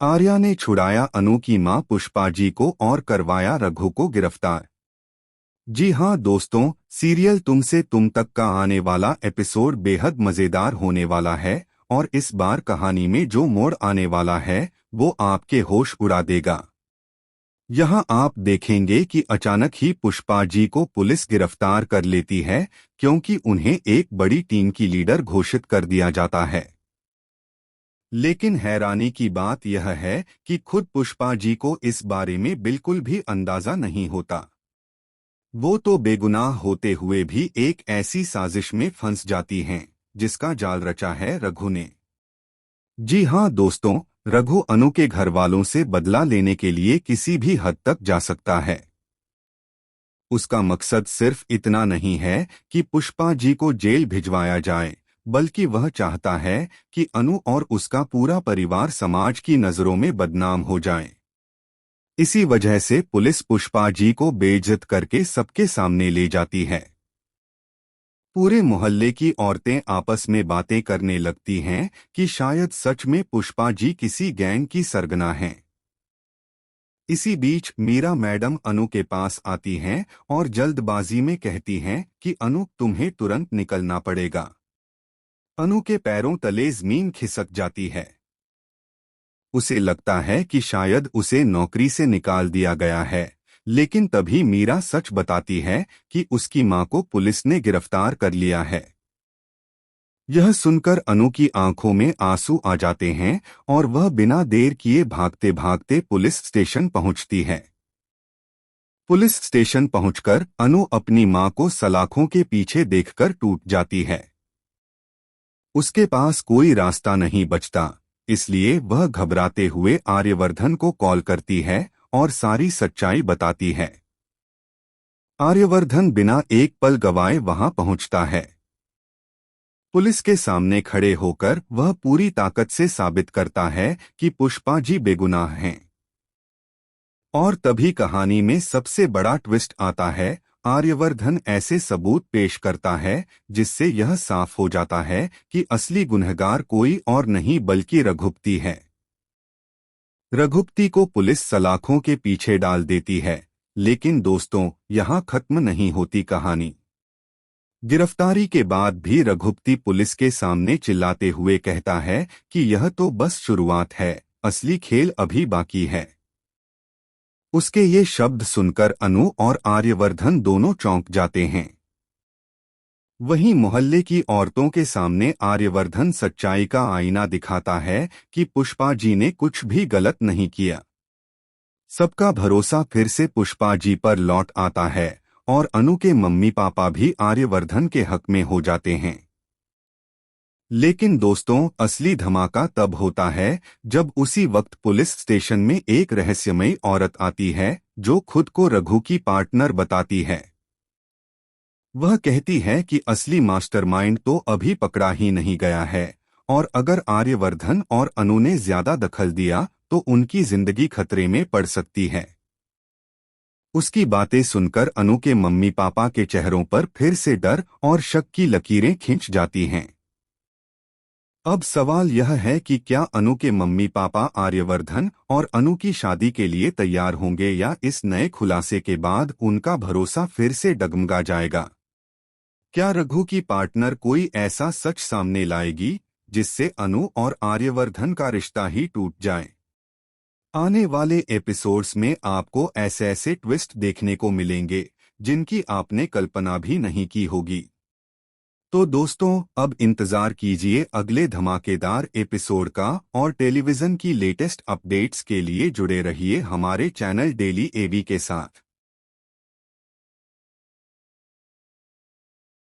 आर्या ने छुड़ाया अनु की मां पुष्पा जी को और करवाया रघु को गिरफ्तार। जी हां दोस्तों, सीरियल तुमसे तुम तक का आने वाला एपिसोड बेहद मजेदार होने वाला है और इस बार कहानी में जो मोड़ आने वाला है वो आपके होश उड़ा देगा। यहां आप देखेंगे कि अचानक ही पुष्पा जी को पुलिस गिरफ्तार कर लेती है क्योंकि उन्हें एक बड़ी टीम की लीडर घोषित कर दिया जाता है। लेकिन हैरानी की बात यह है कि खुद पुष्पा जी को इस बारे में बिल्कुल भी अंदाजा नहीं होता। वो तो बेगुनाह होते हुए भी एक ऐसी साजिश में फंस जाती हैं जिसका जाल रचा है रघु ने। जी हां दोस्तों, रघु अनु के घर वालों से बदला लेने के लिए किसी भी हद तक जा सकता है। उसका मकसद सिर्फ इतना नहीं है कि पुष्पा जी को जेल भिजवाया जाए, बल्कि वह चाहता है कि अनु और उसका पूरा परिवार समाज की नजरों में बदनाम हो जाए। इसी वजह से पुलिस पुष्पा जी को बेइज्जत करके सबके सामने ले जाती है। पूरे मोहल्ले की औरतें आपस में बातें करने लगती हैं कि शायद सच में पुष्पा जी किसी गैंग की सरगना हैं। इसी बीच मीरा मैडम अनु के पास आती हैं और जल्दबाजी में कहती हैं कि अनु, तुम्हें तुरंत निकलना पड़ेगा। अनु के पैरों तले जमीन खिसक जाती है। उसे लगता है कि शायद उसे नौकरी से निकाल दिया गया है, लेकिन तभी मीरा सच बताती है कि उसकी मां को पुलिस ने गिरफ्तार कर लिया है। यह सुनकर अनु की आंखों में आंसू आ जाते हैं और वह बिना देर किए भागते भागते पुलिस स्टेशन पहुंचती है। पुलिस स्टेशन पहुंचकर अनु अपनी मां को सलाखों के पीछे देखकर टूट जाती है। उसके पास कोई रास्ता नहीं बचता, इसलिए वह घबराते हुए आर्यवर्धन को कॉल करती है और सारी सच्चाई बताती है। आर्यवर्धन बिना एक पल गवाए वहां पहुंचता है। पुलिस के सामने खड़े होकर वह पूरी ताकत से साबित करता है कि पुष्पा जी बेगुनाह हैं। और तभी कहानी में सबसे बड़ा ट्विस्ट आता है। आर्यवर्धन ऐसे सबूत पेश करता है जिससे यह साफ हो जाता है कि असली गुनहगार कोई और नहीं बल्कि रघुपति है। रघुपति को पुलिस सलाखों के पीछे डाल देती है, लेकिन दोस्तों, यहाँ खत्म नहीं होती कहानी। गिरफ्तारी के बाद भी रघुपति पुलिस के सामने चिल्लाते हुए कहता है कि यह तो बस शुरुआत है, असली खेल अभी बाकी है। उसके ये शब्द सुनकर अनु और आर्यवर्धन दोनों चौंक जाते हैं। वहीं मोहल्ले की औरतों के सामने आर्यवर्धन सच्चाई का आईना दिखाता है कि पुष्पा जी ने कुछ भी गलत नहीं किया। सबका भरोसा फिर से पुष्पा जी पर लौट आता है और अनु के मम्मी पापा भी आर्यवर्धन के हक में हो जाते हैं। लेकिन दोस्तों, असली धमाका तब होता है जब उसी वक्त पुलिस स्टेशन में एक रहस्यमयी औरत आती है जो खुद को रघु की पार्टनर बताती है। वह कहती है कि असली मास्टरमाइंड तो अभी पकड़ा ही नहीं गया है और अगर आर्यवर्धन और अनु ने ज्यादा दखल दिया तो उनकी जिंदगी खतरे में पड़ सकती है। उसकी बातें सुनकर अनु के मम्मी पापा के चेहरों पर फिर से डर और शक की लकीरें खिंच जाती हैं। अब सवाल यह है कि क्या अनु के मम्मी पापा आर्यवर्धन और अनु की शादी के लिए तैयार होंगे या इस नए खुलासे के बाद उनका भरोसा फिर से डगमगा जाएगा। क्या रघु की पार्टनर कोई ऐसा सच सामने लाएगी जिससे अनु और आर्यवर्धन का रिश्ता ही टूट जाए। आने वाले एपिसोड्स में आपको ऐसे ऐसे ट्विस्ट देखने को मिलेंगे जिनकी आपने कल्पना भी नहीं की होगी। तो दोस्तों, अब इंतजार कीजिए अगले धमाकेदार एपिसोड का और टेलीविजन की लेटेस्ट अपडेट्स के लिए जुड़े रहिए हमारे चैनल डेली एवी के साथ।